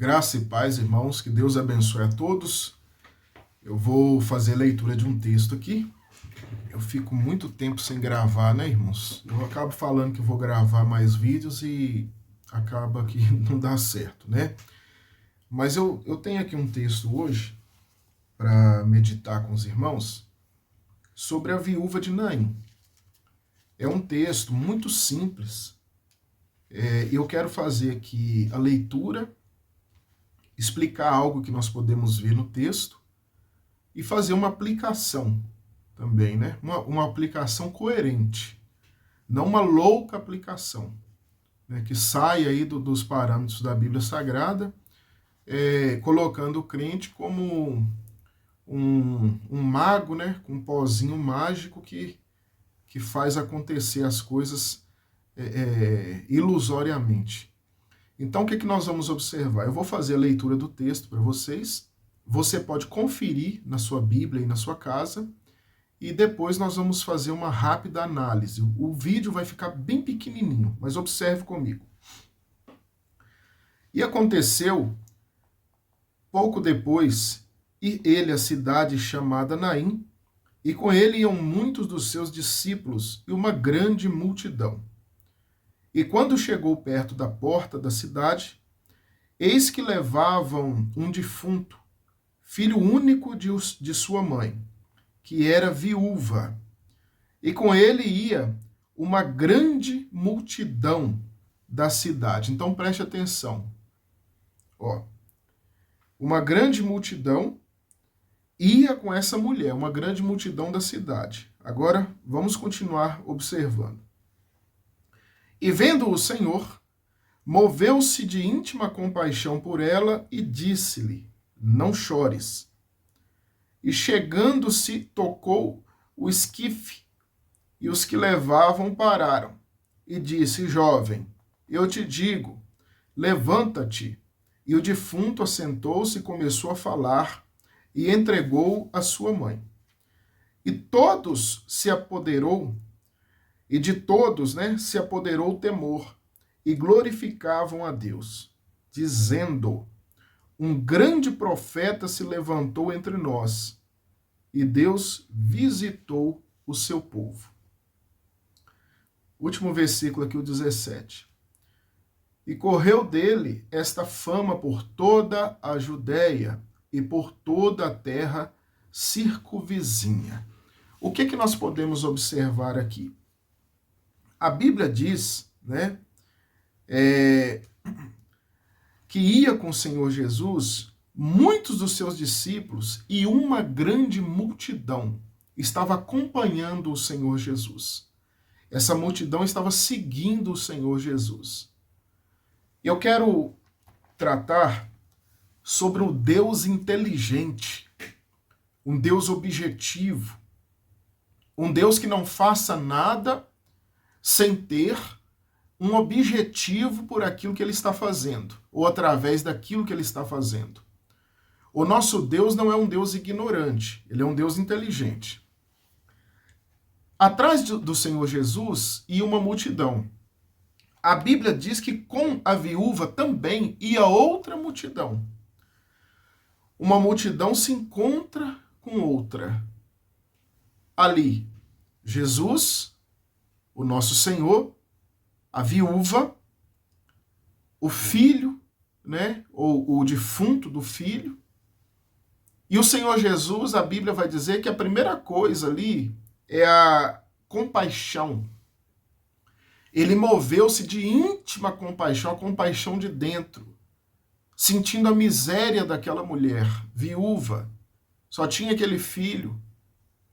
Graça e paz, irmãos, que Deus abençoe a todos. Eu vou fazer leitura de um texto aqui. Eu fico muito tempo sem gravar, né, irmãos? Eu acabo falando que vou gravar mais vídeos e acaba que não dá certo, né? Mas eu tenho aqui um texto hoje para meditar com os irmãos sobre a viúva de Naim. É um texto muito simples. Eu quero fazer aqui a leitura, explicar algo que nós podemos ver no texto e fazer uma aplicação também, né? Uma aplicação coerente, não uma louca aplicação, né? Que sai aí dos parâmetros da Bíblia Sagrada, colocando o crente como um mago, né? Com um pozinho mágico que faz acontecer as coisas ilusoriamente. Então, o que nós vamos observar? Eu vou fazer a leitura do texto para vocês. Você pode conferir na sua Bíblia e na sua casa. E depois nós vamos fazer uma rápida análise. O vídeo vai ficar bem pequenininho, mas observe comigo. E aconteceu, pouco depois, ir ele à cidade chamada Naim, e com ele iam muitos dos seus discípulos e uma grande multidão. E quando chegou perto da porta da cidade, eis que levavam um defunto, filho único de sua mãe, que era viúva, e com ele ia uma grande multidão da cidade. Então preste atenção. Uma grande multidão ia com essa mulher, uma grande multidão da cidade. Agora vamos continuar observando. E vendo o Senhor, moveu-se de íntima compaixão por ela e disse-lhe: não chores. E chegando-se, tocou o esquife, e os que levavam pararam. E disse: jovem, eu te digo, levanta-te. E o defunto assentou-se e começou a falar, e entregou a sua mãe. E todos se apoderou, e de todos, se apoderou o temor, e glorificavam a Deus, dizendo: um grande profeta se levantou entre nós, e Deus visitou o seu povo. Último versículo aqui, o 17. E correu dele esta fama por toda a Judéia e por toda a terra circunvizinha. O que nós podemos observar aqui? A Bíblia diz, que ia com o Senhor Jesus muitos dos seus discípulos e uma grande multidão estava acompanhando o Senhor Jesus. Essa multidão estava seguindo o Senhor Jesus. Eu quero tratar sobre o Deus inteligente, um Deus objetivo, um Deus que não faça nada sem ter um objetivo por aquilo que ele está fazendo, ou através daquilo que ele está fazendo. O nosso Deus não é um Deus ignorante, ele é um Deus inteligente. Atrás do Senhor Jesus ia uma multidão. A Bíblia diz que com a viúva também ia outra multidão. Uma multidão se encontra com outra. Ali, Jesus, o nosso Senhor, a viúva, o filho, ou o defunto do filho. E o Senhor Jesus, a Bíblia vai dizer que a primeira coisa ali é a compaixão. Ele moveu-se de íntima compaixão, a compaixão de dentro, sentindo a miséria daquela mulher, viúva. Só tinha aquele filho,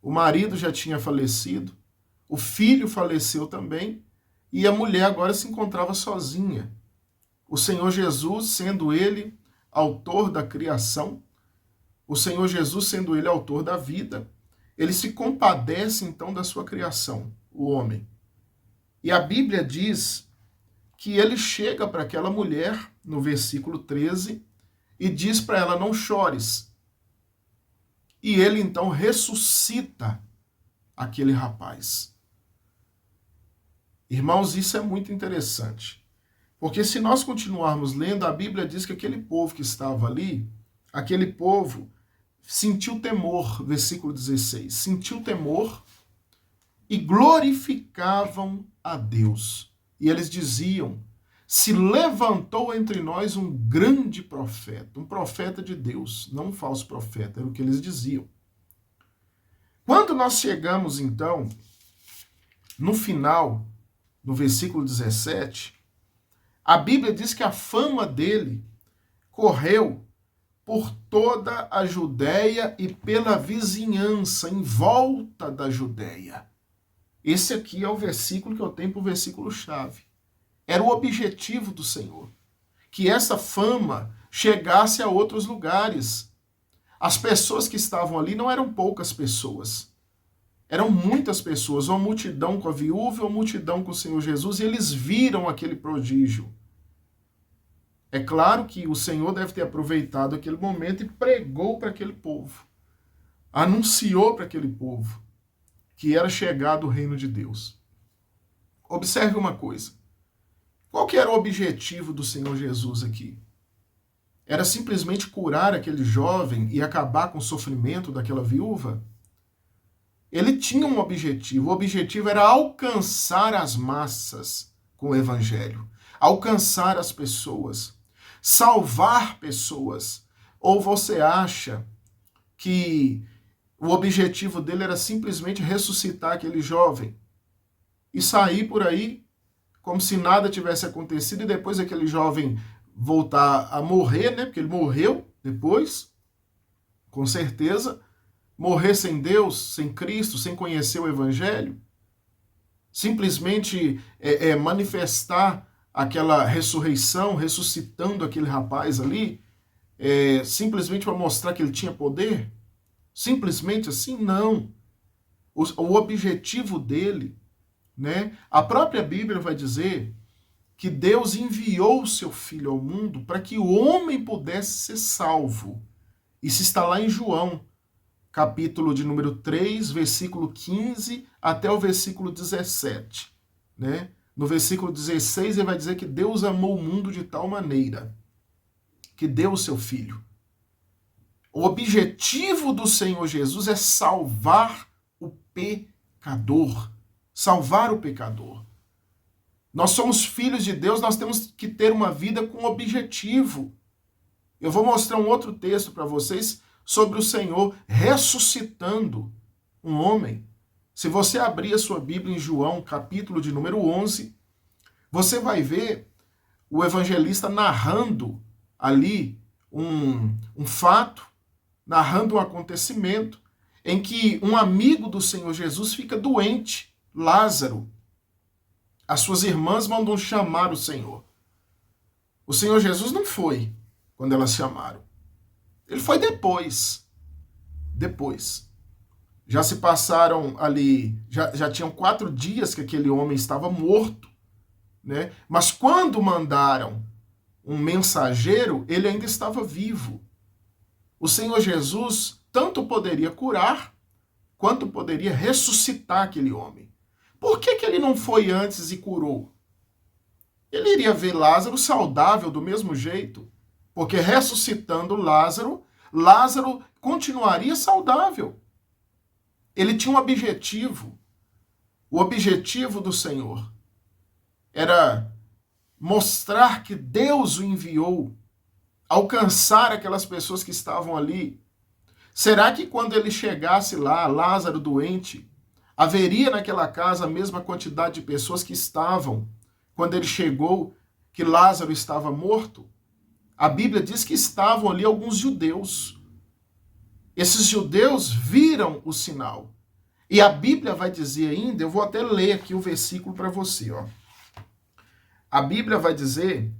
o marido já tinha falecido, o filho faleceu também, e a mulher agora se encontrava sozinha. O Senhor Jesus, sendo ele autor da criação, o Senhor Jesus, sendo ele autor da vida, ele se compadece então da sua criação, o homem. E a Bíblia diz que ele chega para aquela mulher, no versículo 13, e diz para ela: não chores. E ele então ressuscita aquele rapaz. Irmãos, isso é muito interessante. Porque se nós continuarmos lendo, a Bíblia diz que aquele povo que estava ali, aquele povo sentiu temor, versículo 16, sentiu temor e glorificavam a Deus. E eles diziam: se levantou entre nós um grande profeta, um profeta de Deus, não um falso profeta, era o que eles diziam. Quando nós chegamos, então, no final, no versículo 17, a Bíblia diz que a fama dele correu por toda a Judéia e pela vizinhança, em volta da Judéia. Esse aqui é o versículo que eu tenho para o versículo-chave. Era o objetivo do Senhor, que essa fama chegasse a outros lugares. As pessoas que estavam ali não eram poucas pessoas. Eram muitas pessoas, uma multidão com a viúva, uma multidão com o Senhor Jesus, e eles viram aquele prodígio. É claro que o Senhor deve ter aproveitado aquele momento e pregou para aquele povo. Anunciou para aquele povo que era chegado o reino de Deus. Observe uma coisa. Qual que era o objetivo do Senhor Jesus aqui? Era simplesmente curar aquele jovem e acabar com o sofrimento daquela viúva? Ele tinha um objetivo. O objetivo era alcançar as massas com o evangelho. Alcançar as pessoas. Salvar pessoas. Ou você acha que o objetivo dele era simplesmente ressuscitar aquele jovem e sair por aí como se nada tivesse acontecido e depois aquele jovem voltar a morrer, né? Porque ele morreu depois, com certeza. Morrer sem Deus, sem Cristo, sem conhecer o Evangelho. Simplesmente manifestar aquela ressurreição, ressuscitando aquele rapaz ali, simplesmente para mostrar que ele tinha poder? Simplesmente assim? Não. O objetivo dele, né? A própria Bíblia vai dizer que Deus enviou o seu Filho ao mundo para que o homem pudesse ser salvo. Isso está lá em João, capítulo de número 3, versículo 15 até o versículo 17. Né? No versículo 16 ele vai dizer que Deus amou o mundo de tal maneira que deu o seu Filho. O objetivo do Senhor Jesus é salvar o pecador. Salvar o pecador. Nós somos filhos de Deus, nós temos que ter uma vida com objetivo. Eu vou mostrar um outro texto para vocês sobre o Senhor ressuscitando um homem. Se você abrir a sua Bíblia em João, capítulo de número 11, você vai ver o evangelista narrando ali um fato, narrando um acontecimento em que um amigo do Senhor Jesus fica doente, Lázaro. As suas irmãs mandam chamar o Senhor. O Senhor Jesus não foi quando elas chamaram. Ele foi depois. Depois. Já se passaram ali, já tinham 4 dias que aquele homem estava morto, né? Mas quando mandaram um mensageiro, ele ainda estava vivo. O Senhor Jesus tanto poderia curar, quanto poderia ressuscitar aquele homem. Por que ele não foi antes e curou? Ele iria ver Lázaro saudável do mesmo jeito, porque ressuscitando Lázaro, Lázaro continuaria saudável. Ele tinha um objetivo. O objetivo do Senhor era mostrar que Deus o enviou, alcançar aquelas pessoas que estavam ali. Será que quando ele chegasse lá, Lázaro doente, haveria naquela casa a mesma quantidade de pessoas que estavam quando ele chegou, que Lázaro estava morto? A Bíblia diz que estavam ali alguns judeus. Esses judeus viram o sinal. E a Bíblia vai dizer ainda, eu vou até ler aqui o versículo para você, ó. A Bíblia vai dizer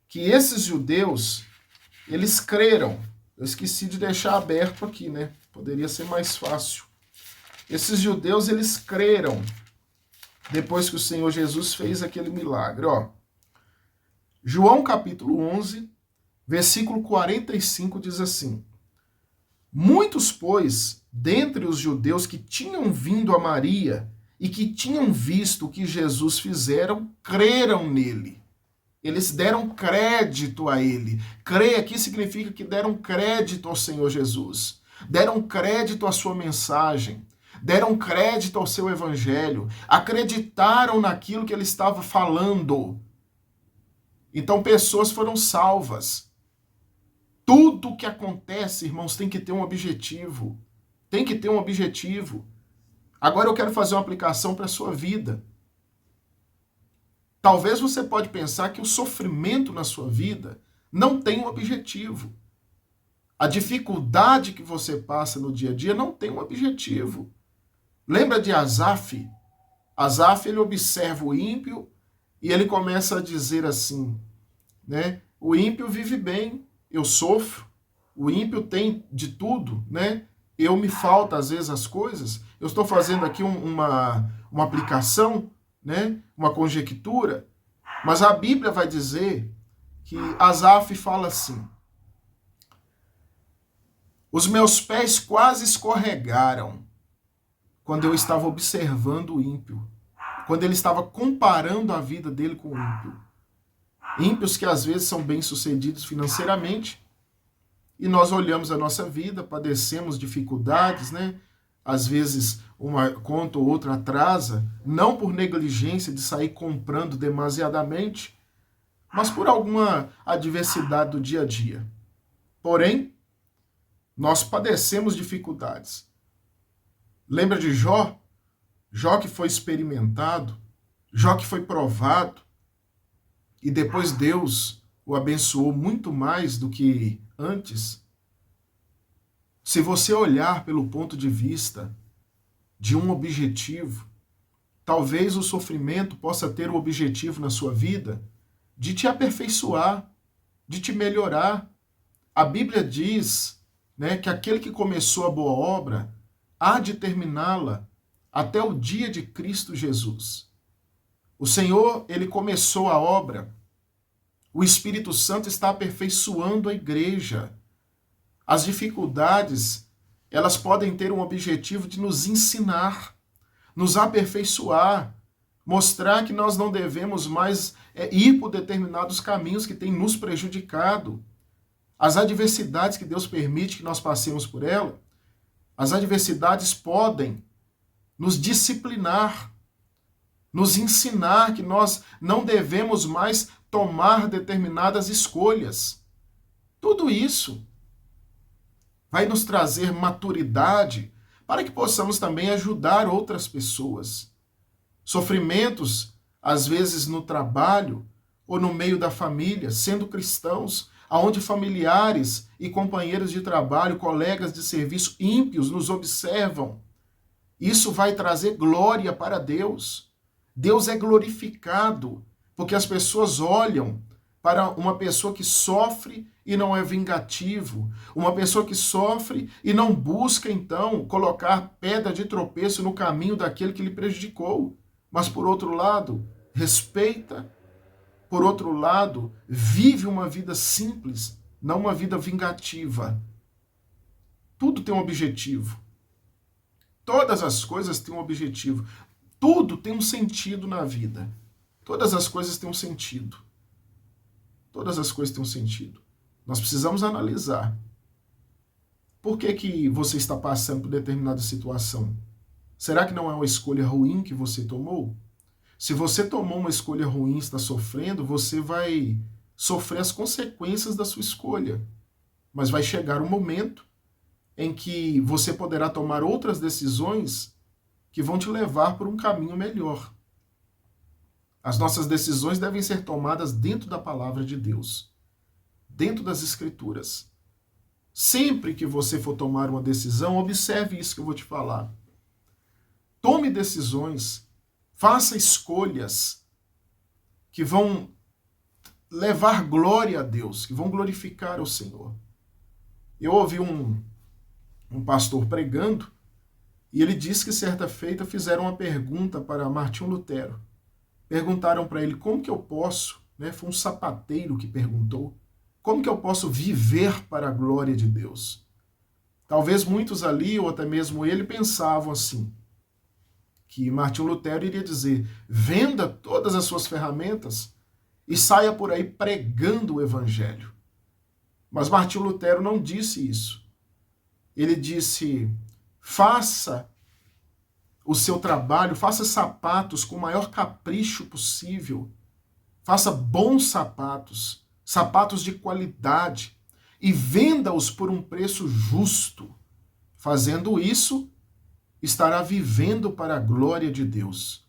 que esses judeus, eles creram. Eu esqueci de deixar aberto aqui, né? Poderia ser mais fácil. Esses judeus, eles creram depois que o Senhor Jesus fez aquele milagre, ó. João capítulo 11, versículo 45 diz assim: muitos, pois, dentre os judeus que tinham vindo a Maria e que tinham visto o que Jesus fizeram, creram nele. Eles deram crédito a ele. Crer aqui significa que deram crédito ao Senhor Jesus. Deram crédito à sua mensagem. Deram crédito ao seu evangelho. Acreditaram naquilo que ele estava falando. Então pessoas foram salvas. Tudo que acontece, irmãos, tem que ter um objetivo. Tem que ter um objetivo. Agora eu quero fazer uma aplicação para a sua vida. Talvez você pode pensar que o sofrimento na sua vida não tem um objetivo. A dificuldade que você passa no dia a dia não tem um objetivo. Lembra de Asaf? Asaf, ele observa o ímpio e ele começa a dizer assim, né? O ímpio vive bem, eu sofro. O ímpio tem de tudo, né? Eu me falta às vezes as coisas. Eu estou fazendo aqui uma aplicação, né? Uma conjectura, mas a Bíblia vai dizer que Asaf fala assim: os meus pés quase escorregaram quando eu estava observando o ímpio, quando ele estava comparando a vida dele com o ímpio. Ímpios que às vezes são bem-sucedidos financeiramente, e nós olhamos a nossa vida, padecemos dificuldades, né? Às vezes uma conta ou outra atrasa, não por negligência de sair comprando demasiadamente, mas por alguma adversidade do dia a dia. Porém, nós padecemos dificuldades. Lembra de Jó? Jó que foi experimentado, Jó que foi provado, e depois Deus o abençoou muito mais do que antes. Se você olhar pelo ponto de vista de um objetivo, talvez o sofrimento possa ter o objetivo na sua vida de te aperfeiçoar, de te melhorar. A Bíblia diz, né, que aquele que começou a boa obra há de terminá-la até o dia de Cristo Jesus. O Senhor, ele começou a obra. O Espírito Santo está aperfeiçoando a igreja. As dificuldades, elas podem ter um objetivo de nos ensinar, nos aperfeiçoar, mostrar que nós não devemos mais ir por determinados caminhos que têm nos prejudicado. As adversidades que Deus permite que nós passemos por ela, as adversidades podem nos disciplinar, nos ensinar que nós não devemos mais tomar determinadas escolhas. Tudo isso vai nos trazer maturidade para que possamos também ajudar outras pessoas. Sofrimentos, às vezes no trabalho ou no meio da família, sendo cristãos, aonde familiares e companheiros de trabalho, colegas de serviço ímpios nos observam. Isso vai trazer glória para Deus. Deus é glorificado, porque as pessoas olham para uma pessoa que sofre e não é vingativo, uma pessoa que sofre e não busca, então, colocar pedra de tropeço no caminho daquele que lhe prejudicou, mas, por outro lado, respeita, por outro lado, vive uma vida simples, não uma vida vingativa. Tudo tem um objetivo. Todas as coisas têm um objetivo. Tudo tem um sentido na vida. Todas as coisas têm um sentido. Todas as coisas têm um sentido. Nós precisamos analisar. Por que você está passando por determinada situação? Será que não é uma escolha ruim que você tomou? Se você tomou uma escolha ruim e está sofrendo, você vai sofrer as consequências da sua escolha. Mas vai chegar um momento em que você poderá tomar outras decisões que vão te levar por um caminho melhor. As nossas decisões devem ser tomadas dentro da palavra de Deus, dentro das Escrituras. Sempre que você for tomar uma decisão, observe isso que eu vou te falar. Tome decisões, faça escolhas que vão levar glória a Deus, que vão glorificar o Senhor. Eu ouvi um pastor pregando, e ele disse que certa feita fizeram uma pergunta para Martinho Lutero. Perguntaram para ele, como que eu posso, né? Foi um sapateiro que perguntou, como que eu posso viver para a glória de Deus? Talvez muitos ali, ou até mesmo ele, pensavam assim, que Martinho Lutero iria dizer, venda todas as suas ferramentas e saia por aí pregando o evangelho. Mas Martinho Lutero não disse isso. Ele disse: faça o seu trabalho, faça sapatos com o maior capricho possível. Faça bons sapatos, sapatos de qualidade, e venda-os por um preço justo. Fazendo isso, estará vivendo para a glória de Deus.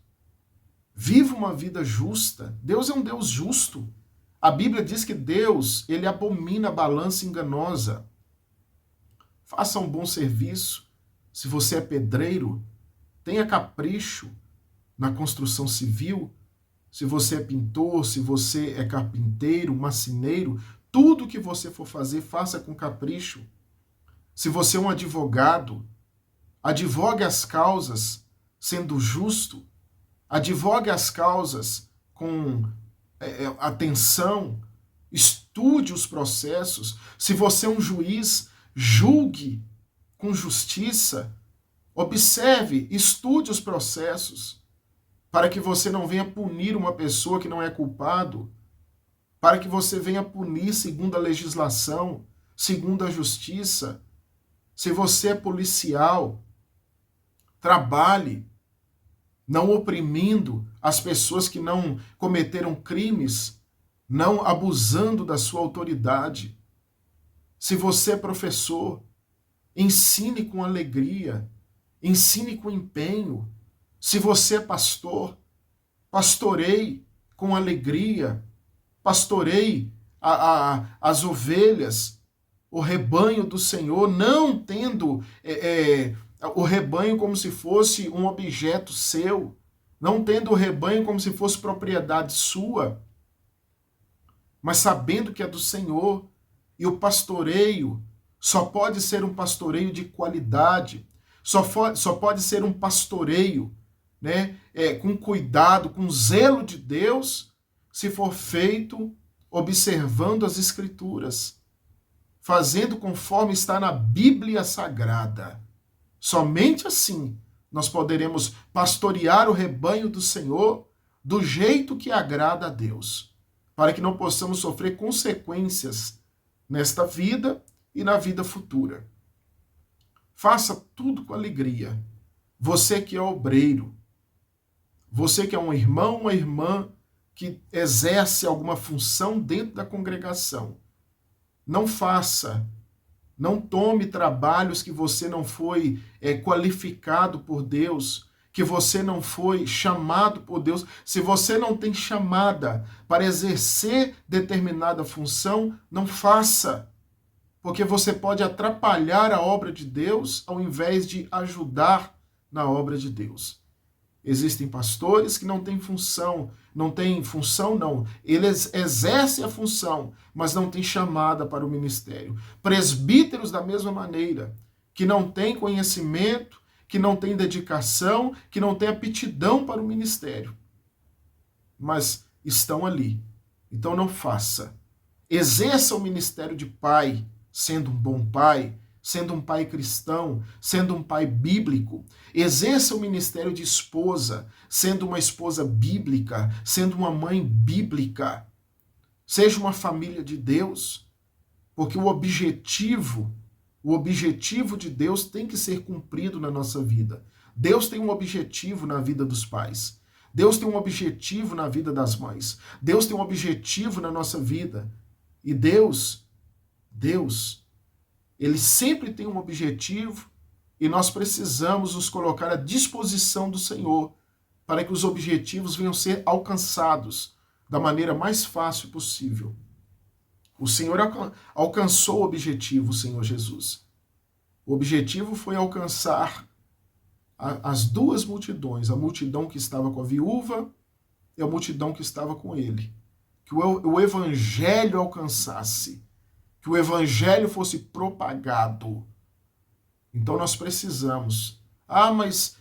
Viva uma vida justa. Deus é um Deus justo. A Bíblia diz que Deus, ele abomina a balança enganosa. Faça um bom serviço. Se você é pedreiro, tenha capricho na construção civil. Se você é pintor, se você é carpinteiro, marceneiro, tudo que você for fazer, faça com capricho. Se você é um advogado, advogue as causas sendo justo, advogue as causas com atenção, estude os processos. Se você é um juiz, julgue com justiça, observe, estude os processos, para que você não venha punir uma pessoa que não é culpado, para que você venha punir segundo a legislação, segundo a justiça. Se você é policial, trabalhe, não oprimindo as pessoas que não cometeram crimes, não abusando da sua autoridade. Se você é professor, ensine com alegria, ensine com empenho. Se você é pastor, pastoreie com alegria, pastoreie as ovelhas, o rebanho do Senhor, não tendo o rebanho como se fosse um objeto seu, não tendo o rebanho como se fosse propriedade sua, mas sabendo que é do Senhor. E o pastoreio só pode ser um pastoreio de qualidade, só pode ser um pastoreio, né, com cuidado, com zelo de Deus, se for feito observando as Escrituras, fazendo conforme está na Bíblia Sagrada. Somente assim nós poderemos pastorear o rebanho do Senhor do jeito que agrada a Deus, para que não possamos sofrer consequências nesta vida e na vida futura. Faça tudo com alegria. Você que é obreiro, você que é um irmão, uma irmã que exerce alguma função dentro da congregação, não faça, não tome trabalhos que você não foi qualificado por Deus, que você não foi chamado por Deus. Se você não tem chamada para exercer determinada função, não faça, porque você pode atrapalhar a obra de Deus ao invés de ajudar na obra de Deus. Existem pastores que não têm função, eles exercem a função, mas não têm chamada para o ministério. Presbíteros da mesma maneira, que não têm conhecimento, que não têm dedicação, que não têm aptidão para o ministério, mas estão ali. Então não faça. Exerça o ministério de pai, sendo um bom pai, sendo um pai cristão, sendo um pai bíblico. Exerça o ministério de esposa, sendo uma esposa bíblica, sendo uma mãe bíblica. Seja uma família de Deus, porque o objetivo de Deus tem que ser cumprido na nossa vida. Deus tem um objetivo na vida dos pais. Deus tem um objetivo na vida das mães. Deus tem um objetivo na nossa vida. E Deus, Ele sempre tem um objetivo e nós precisamos nos colocar à disposição do Senhor para que os objetivos venham ser alcançados da maneira mais fácil possível. O Senhor alcançou o objetivo, o Senhor Jesus. O objetivo foi alcançar as duas multidões, a multidão que estava com a viúva e a multidão que estava com ele. Que o evangelho alcançasse, que o evangelho fosse propagado. Então nós precisamos. Mas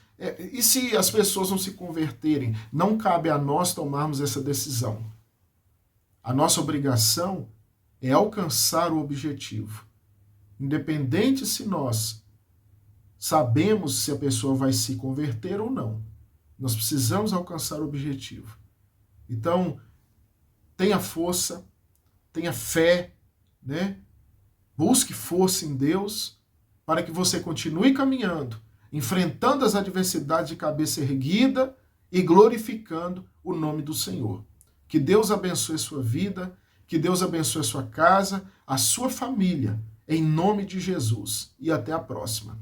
e se as pessoas não se converterem? Não cabe a nós tomarmos essa decisão. A nossa obrigação é alcançar o objetivo. Independente se nós sabemos se a pessoa vai se converter ou não. Nós precisamos alcançar o objetivo. Então, tenha força, tenha fé, né? Busque força em Deus para que você continue caminhando, enfrentando as adversidades de cabeça erguida e glorificando o nome do Senhor. Que Deus abençoe sua vida, que Deus abençoe a sua casa, a sua família, em nome de Jesus. E até a próxima.